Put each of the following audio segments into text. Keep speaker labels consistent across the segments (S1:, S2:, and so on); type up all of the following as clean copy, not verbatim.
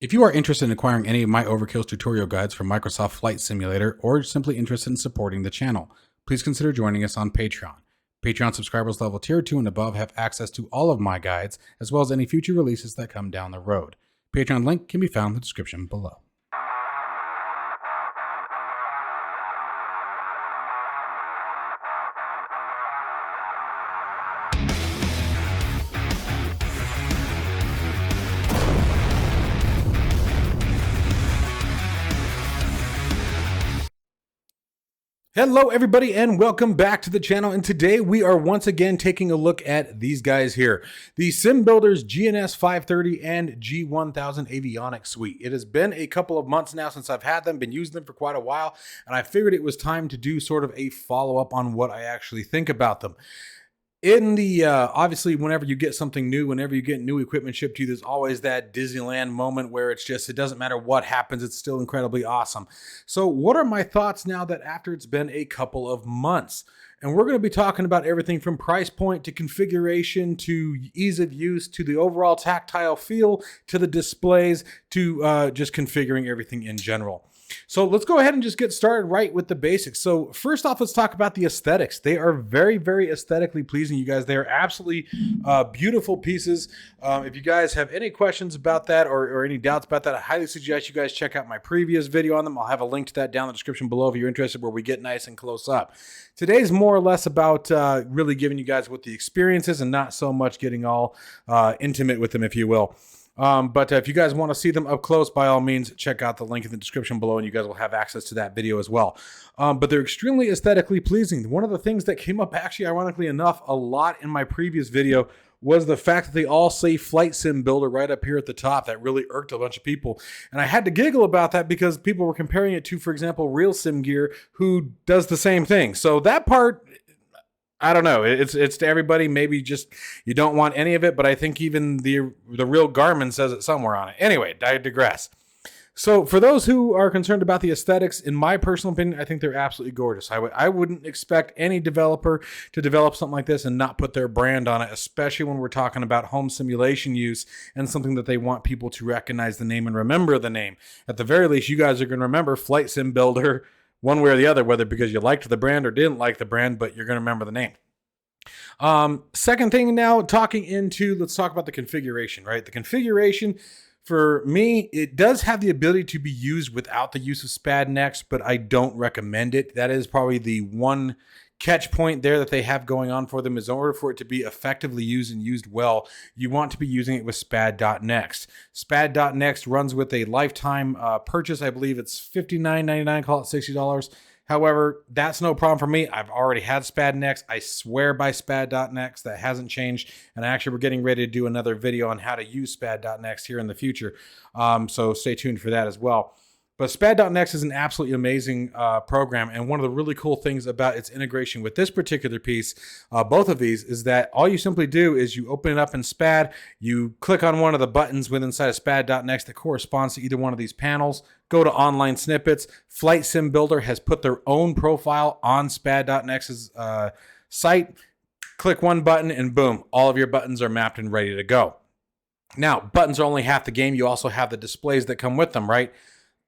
S1: If you are interested in acquiring any of my Overkills tutorial guides from Microsoft Flight Simulator, or simply interested in supporting the channel, please consider joining us on Patreon. Patreon subscribers level tier 2 and above have access to all of my guides, as well as any future releases that come down the road. Patreon link can be found in the description below. Hello everybody and welcome back to the channel, and today we are once again taking a look at these guys here, the Simbuilder's GNS530 and G1000 avionics suite. It has been a couple of months now since I've had them, been using them for quite a while, and I figured it was time to do sort of a follow-up on what I actually think about them. In the, obviously, whenever you get something new, whenever you get new equipment shipped to you, there's always that Disneyland moment where it's just, it doesn't matter what happens, it's still incredibly awesome. So what are my thoughts now that after it's been a couple of months? And we're going to be talking about everything from price point to configuration to ease of use to the overall tactile feel to the displays to just configuring everything in general. So let's go ahead and just get started right with the basics. So first off, let's talk about the aesthetics. They are very, very aesthetically pleasing, you guys. They are absolutely beautiful pieces. If you guys have any questions about that or any doubts about that, I highly suggest you guys check out my previous video on them. I'll have a link to that down in the description below if you're interested, where we get nice and close up. Today's more or less about really giving you guys what the experience is and not so much getting all intimate with them, if you will. But if you guys want to see them up close, by all means, check out the link in the description below and you guys will have access to that video as well. But they're extremely aesthetically pleasing. One of the things that came up, actually, ironically enough, a lot in my previous video was the fact that they all say Flight Sim Builder right up here at the top. That really irked a bunch of people. And I had to giggle about that because people were comparing it to, for example, Real Sim Gear, who does the same thing. So that part, I don't know. It's to everybody. Maybe just you don't want any of it, but I think even the real Garmin says it somewhere on it. Anyway, I digress. So for those who are concerned about the aesthetics, in my personal opinion, I think they're absolutely gorgeous. I wouldn't expect any developer to develop something like this and not put their brand on it, especially when we're talking about home simulation use and something that they want people to recognize the name and remember the name. At the very least, you guys are going to remember Flight Sim Builder one way or the other, whether because you liked the brand or didn't like the brand, but you're going to remember the name. Second thing now, let's talk about the configuration, right? The configuration, for me, it does have the ability to be used without the use of SPAD Next, but I don't recommend it. That is probably the one catch point there that they have going on for them, is in order for it to be effectively used and used well, you want to be using it with SPAD.next. SPAD.next runs with a lifetime purchase. I believe it's $59.99, call it $60. However, that's no problem for me. I've already had SPAD Next. I swear by SPAD.next. That hasn't changed. And actually, we're getting ready to do another video on how to use SPAD.next here in the future. So stay tuned for that as well. But SPAD.next is an absolutely amazing program, and one of the really cool things about its integration with this particular piece, both of these, is that all you simply do is you open it up in SPAD, you click on one of the buttons within inside of SPAD.next that corresponds to either one of these panels, go to online snippets. Flight Sim Builder has put their own profile on SPAD.next's site. Click one button and boom, all of your buttons are mapped and ready to go. Now, buttons are only half the game. You also have the displays that come with them, right?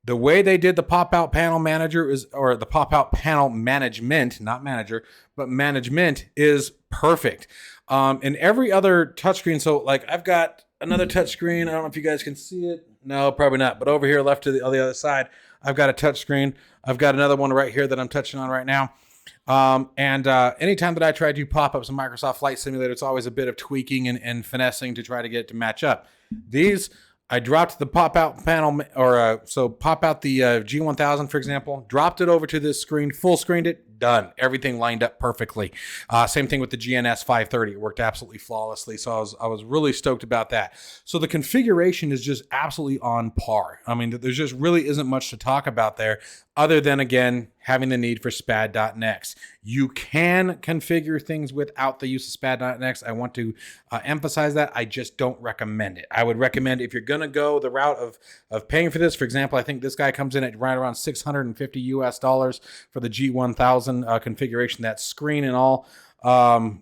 S1: The way they did the pop-out panel manager or the pop-out panel management, not manager, but management, is perfect. In every other touchscreen, so like I've got another touchscreen. I don't know if you guys can see it. No, probably not. But over here, left to the other side, I've got a touchscreen. I've got another one right here that I'm touching on right now. Anytime that I try to pop up some Microsoft Flight Simulator, it's always a bit of tweaking and finessing to try to get it to match up. I dropped the pop-out panel, so pop out the G1000, for example, dropped it over to this screen, full screened it, done. Everything lined up perfectly. Same thing with the GNS530. It worked absolutely flawlessly, so I was really stoked about that. So the configuration is just absolutely on par. I mean, there just really isn't much to talk about there, other than, again, having the need for SPAD.next. You can configure things without the use of SPAD.next. I want to emphasize that. I just don't recommend it. I would recommend, if you're going to go the route of paying for this, for example, I think this guy comes in at right around $650 US for the G1000 configuration, that screen and all,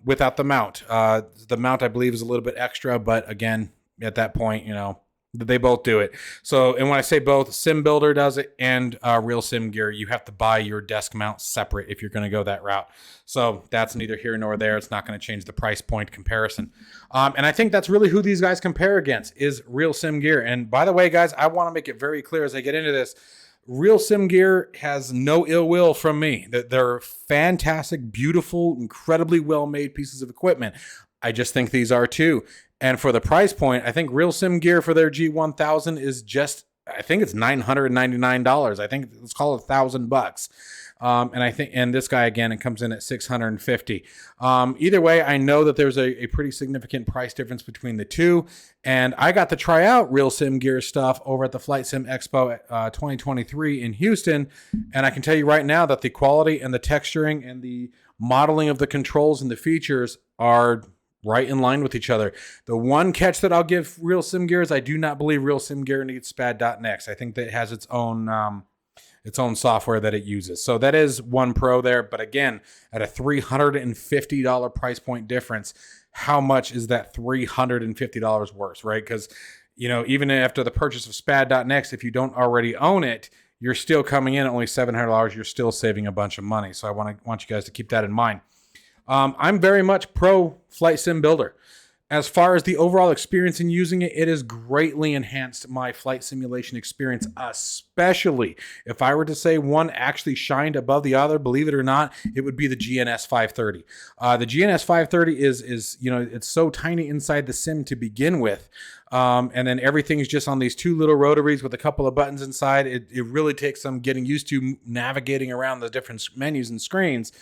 S1: without the mount. The mount, I believe, is a little bit extra, but again, at that point, you know, They both do it. So, and when I say both, Simbuilder does it and Real Sim Gear, you have to buy your desk mount separate if you're going to go that route. So that's neither here nor there. It's not going to change the price point comparison. And I think that's really who these guys compare against is Real Sim Gear. And by the way, guys, I want to make it very clear as I get into this, Real Sim Gear has no ill will from me. They're fantastic, beautiful, incredibly well-made pieces of equipment. I just think these are too. And for the price point, I think Real Sim Gear for their G1000 is just, I think it's $999. I think let's call it $1,000. And this guy again, it comes in at $650. Either way, I know that there's a pretty significant price difference between the two. And I got to try out Real Sim Gear stuff over at the Flight Sim Expo 2023 in Houston. And I can tell you right now that the quality and the texturing and the modeling of the controls and the features are right in line with each other. The one catch that I'll give Real Sim Gear is I do not believe Real Sim Gear needs SPAD.next. I think that it has its own software that it uses. So that is one pro there. But again, at a $350 price point difference, how much is that $350 worth, right? Because, even after the purchase of SPAD.next, if you don't already own it, you're still coming in at only $700. You're still saving a bunch of money. So I want you guys to keep that in mind. I'm very much pro Flight Sim Builder. As far as the overall experience in using it, it has greatly enhanced my flight simulation experience, especially if I were to say one actually shined above the other, believe it or not, it would be the GNS530. The GNS530 is it's so tiny inside the sim to begin with. And then everything is just on these two little rotaries with a couple of buttons inside. It really takes some getting used to navigating around the different menus and screens.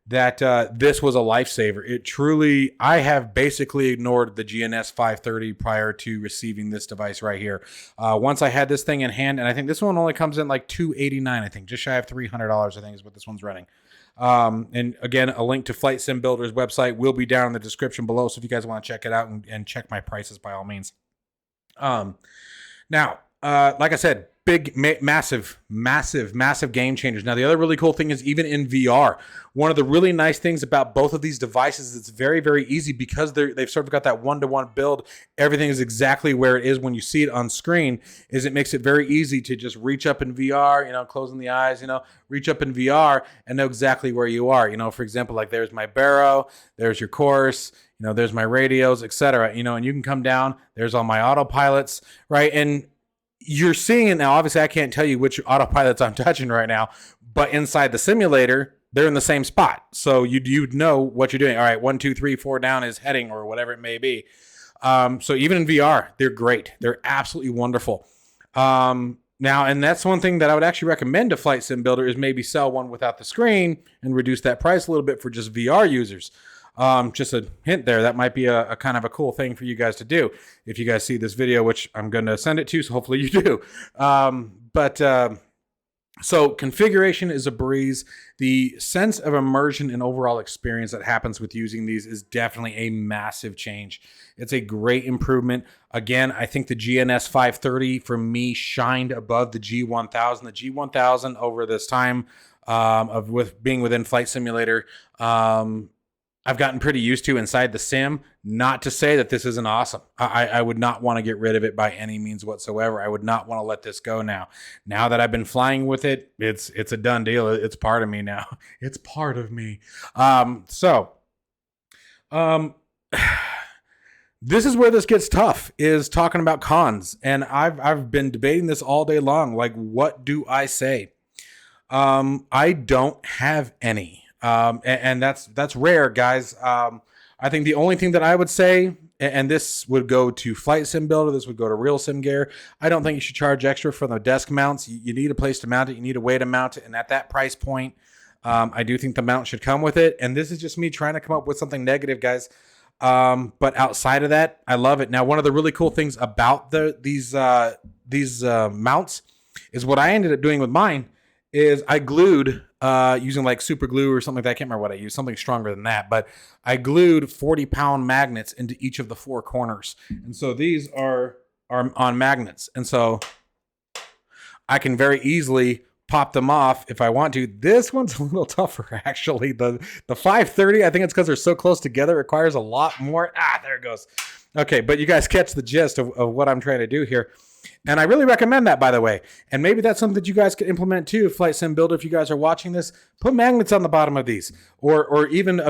S1: This was a lifesaver. It truly, I have basically ignored the GNS530 prior to receiving this device right here. Once I had this thing in hand, and I think this one only comes in like $289, I think, just shy of $300, I think is what this one's running. And again, a link to Flight Sim Builder's website will be down in the description below. So if you guys want to check it out and check my prices by all means. Now, like I said, big, massive game changers. Now, the other really cool thing is even in VR, one of the really nice things about both of these devices is it's very, very easy because they've sort of got that one-to-one build. Everything is exactly where it is when you see it on screen. Is it makes it very easy to just reach up in VR, closing the eyes, reach up in VR and know exactly where you are. For example, like there's my baro, there's your course, there's my radios, etc. And you can come down. There's all my autopilots, right? And you're seeing it now. Obviously, I can't tell you which autopilots I'm touching right now, but inside the simulator, they're in the same spot. So you'd know what you're doing. All right, 1, 2, 3, 4 down is heading or whatever it may be. So even in VR, they're great. They're absolutely wonderful. Now, and that's one thing that I would actually recommend to Flight Sim Builder is maybe sell one without the screen and reduce that price a little bit for just VR users. Just a hint there. That might be a kind of a cool thing for you guys to do if you guys see this video, which I'm going to send it to. So hopefully you do. So configuration is a breeze. The sense of immersion and overall experience that happens with using these is definitely a massive change. It's a great improvement. Again, I think the GNS530 for me shined above the G1000. The G1000 over this time with being within Flight Simulator, I've gotten pretty used to inside the sim. Not to say that this isn't awesome. I would not want to get rid of it by any means whatsoever. I would not want to let this go now. Now that I've been flying with it, it's a done deal. It's part of me now. It's part of me. This is where this gets tough, is talking about cons. And I've been debating this all day long. Like, what do I say? I don't have any. And that's rare, guys. I think the only thing that I would say, and this would go to Flight Sim Builder, this would go to Real Sim Gear, I don't think you should charge extra for the desk mounts. You need a place to mount it. You need a way to mount it. And at that price point, I do think the mount should come with it. And this is just me trying to come up with something negative, guys. But outside of that, I love it. Now, one of the really cool things about these mounts is what I ended up doing with mine is I glued using like super glue or something like that. I can't remember what I used, something stronger than that. But I glued 40-pound magnets into each of the 4 corners. And so these are on magnets. And so I can very easily pop them off if I want to. This one's a little tougher, actually. The 530, I think it's because they're so close together, requires a lot more. There it goes. Okay, but you guys catch the gist of what I'm trying to do here. And I really recommend that, by the way. And maybe that's something that you guys could implement too, Flight Sim Builder. If you guys are watching this, put magnets on the bottom of these, or even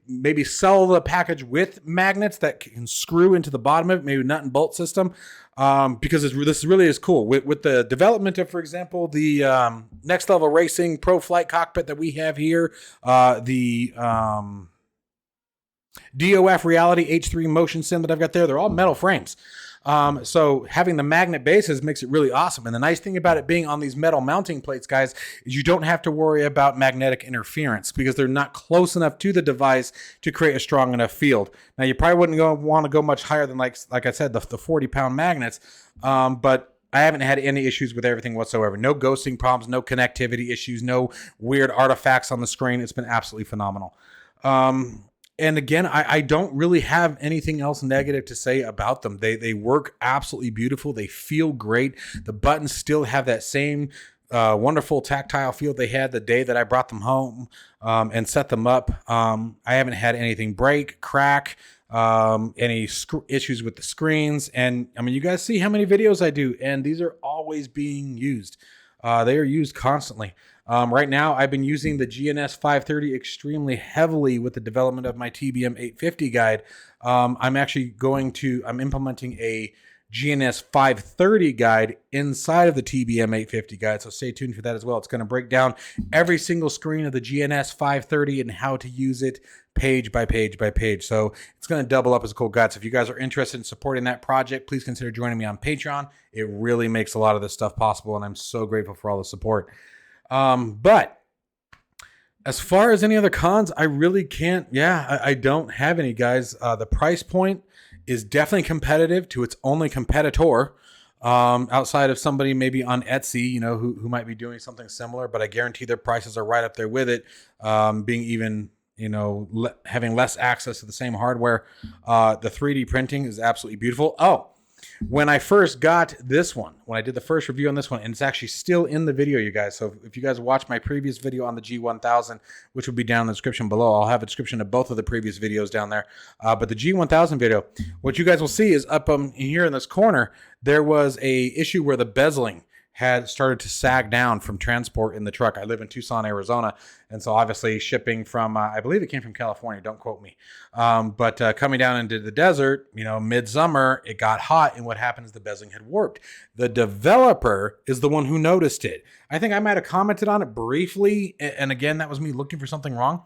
S1: maybe sell the package with magnets that can screw into the bottom of it, maybe nut and bolt system, because this really is cool. With the development of, for example, the NextLevelRacing Pro Flight cockpit that we have here, the DOF Reality H3 motion sim that I've got there, they're all metal frames. So having the magnet bases makes it really awesome. And the nice thing about it being on these metal mounting plates, guys, is you don't have to worry about magnetic interference because they're not close enough to the device to create a strong enough field. Now, you probably wouldn't want to go much higher than, like I said, the 40-pound magnets. But I haven't had any issues with everything whatsoever. No ghosting problems, no connectivity issues, no weird artifacts on the screen. It's been absolutely phenomenal. And again, I don't really have anything else negative to say about them. They work absolutely beautiful. They feel great. The buttons still have that same wonderful tactile feel they had the day that I brought them home and set them up. I haven't had anything break, crack, any issues with the screens. And I mean, you guys see how many videos I do, and these are always being used. They are used constantly. Right now, I've been using the GNS530 extremely heavily with the development of my TBM 850 guide. I'm implementing a GNS530 guide inside of the TBM 850 guide, so stay tuned for that as well. It's going to break down every single screen of the GNS530 and how to use it page by page by page. So it's going to double up as a cool guide. So if you guys are interested in supporting that project, please consider joining me on Patreon. It really makes a lot of this stuff possible, and I'm so grateful for all the support. But as far as any other cons, I really can't. I don't have any, guys. The price point is definitely competitive to its only competitor, outside of somebody maybe on Etsy, who might be doing something similar, but I guarantee their prices are right up there with it, being even, having less access to the same hardware. The 3D printing is absolutely beautiful. When I first got this one, when I did the first review on this one, and it's actually still in the video, you guys. So if you guys watch my previous video on the G1000, which will be down in the description below, I'll have a description of both of the previous videos down there. But the G1000 video, what you guys will see is up here in this corner, there was a issue where the bezeling had started to sag down from transport in the truck. I live in Tucson, Arizona. And so obviously shipping from, I believe it came from California, don't quote me. But coming down into the desert, midsummer, it got hot. And what happened is the bezeling had warped. The developer is the one who noticed it. I think I might have commented on it briefly. And again, that was me looking for something wrong.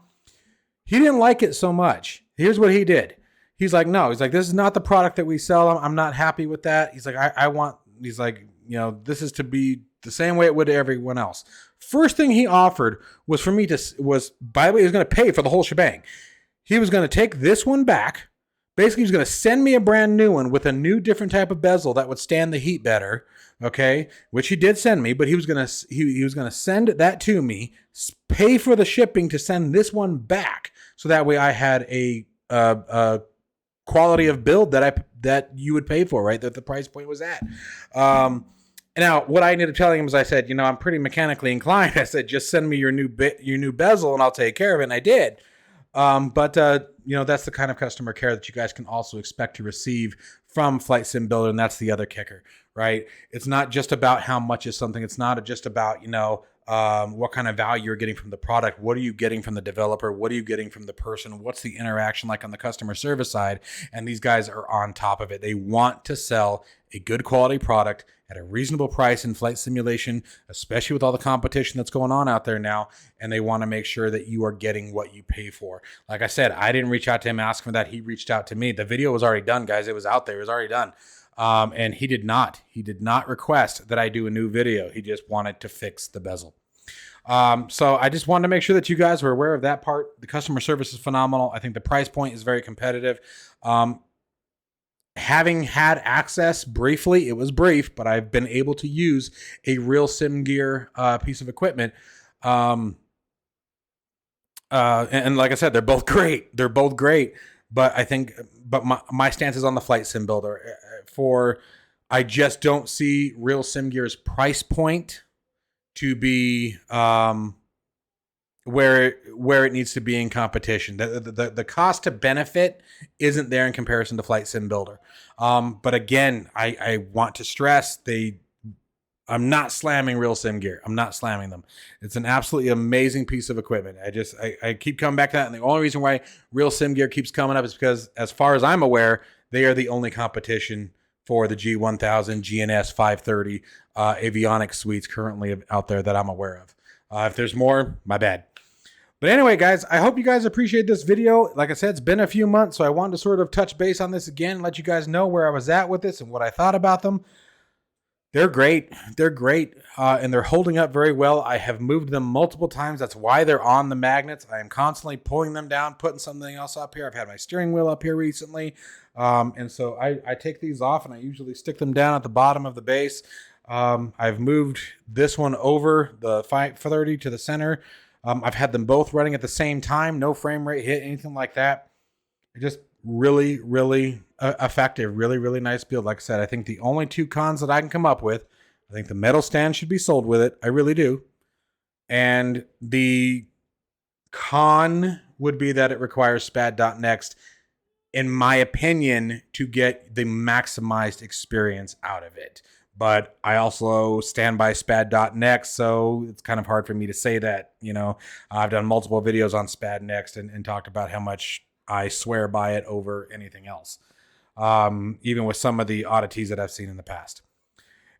S1: He didn't like it so much. Here's what he did. He's like, no, this is not the product that we sell. I'm not happy with that. He's like, this is to be the same way it would to everyone else. First thing he offered was for me by the way, he was going to pay for the whole shebang. He was going to take this one back. Basically, he was going to send me a brand new one with a new different type of bezel that would stand the heat better. Okay. Which he did send me, but he was going to send that to me, pay for the shipping to send this one back. So that way I had a quality of build that you would pay for, right? That the price point was at. Now, what I ended up telling him is I said, I'm pretty mechanically inclined. I said, just send me your new bezel and I'll take care of it. And I did. But that's the kind of customer care that you guys can also expect to receive from Flight Sim Builder. And that's the other kicker, right? It's not just about how much is something. It's not just about, what kind of value you're getting from the product. What are you getting from the developer? What are you getting from the person? What's the interaction like on the customer service side? And these guys are on top of it. They want to sell a good quality product at a reasonable price in flight simulation, especially with all the competition that's going on out there now. And they want to make sure that you are getting what you pay for. Like I said, I didn't reach out to him asking for that. He reached out to me. The video was already done, guys. It was out there. It was already done. And he did not request that I do a new video. He just wanted to fix the bezel. So I just wanted to make sure that you guys were aware of that part. The customer service is phenomenal. I think the price point is very competitive. Having had access briefly, it was brief, but I've been able to use a real SimGear piece of equipment. And like I said, they're both great. But my stance is on the Flight Sim Builder. I just don't see real SimGear's price point to be where it needs to be in competition. The cost to benefit isn't there in comparison to Flight Sim Builder. But again, I want to stress I'm not slamming Real Sim Gear. I'm not slamming them. It's an absolutely amazing piece of equipment. I keep coming back to that. And the only reason why Real Sim Gear keeps coming up is because, as far as I'm aware, they are the only competition for the G1000 GNS530 avionics suites currently out there that I'm aware of. If there's more, my bad. But anyway, guys, I hope you guys appreciate this video. Like I said, it's been a few months, so I wanted to sort of touch base on this again and let you guys know where I was at with this and what I thought about them. They're great. They're great, and they're holding up very well. I have moved them multiple times. That's why they're on the magnets. I am constantly pulling them down, putting something else up here. I've had my steering wheel up here recently, and so I take these off, and I usually stick them down at the bottom of the base. I've moved this one over the 530 to the center. I've had them both running at the same time. No frame rate hit, anything like that. Just really, really effective. Really, really nice build. Like I said, I think the only two cons that I can come up with, I think the metal stand should be sold with it. I really do. And the con would be that it requires SPAD.next, in my opinion, to get the maximized experience out of it. But I also stand by SPAD.next, so it's kind of hard for me to say that. You know, I've done multiple videos on SPAD.next and talked about how much I swear by it over anything else, even with some of the oddities that I've seen in the past.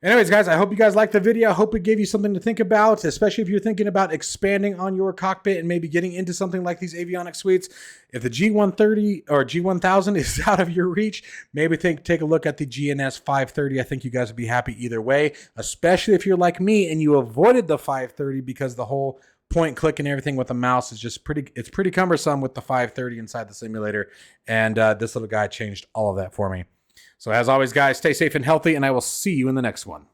S1: Anyways, guys, I hope you guys liked the video. I hope it gave you something to think about, especially if you're thinking about expanding on your cockpit and maybe getting into something like these avionics suites. If the G130 or G1000 is out of your reach, maybe take a look at the GNS530. I think you guys would be happy either way, especially if you're like me and you avoided the 530 because the whole point click and everything with the mouse is just it's pretty cumbersome with the 530 inside the simulator. And this little guy changed all of that for me. So as always, guys, stay safe and healthy, and I will see you in the next one.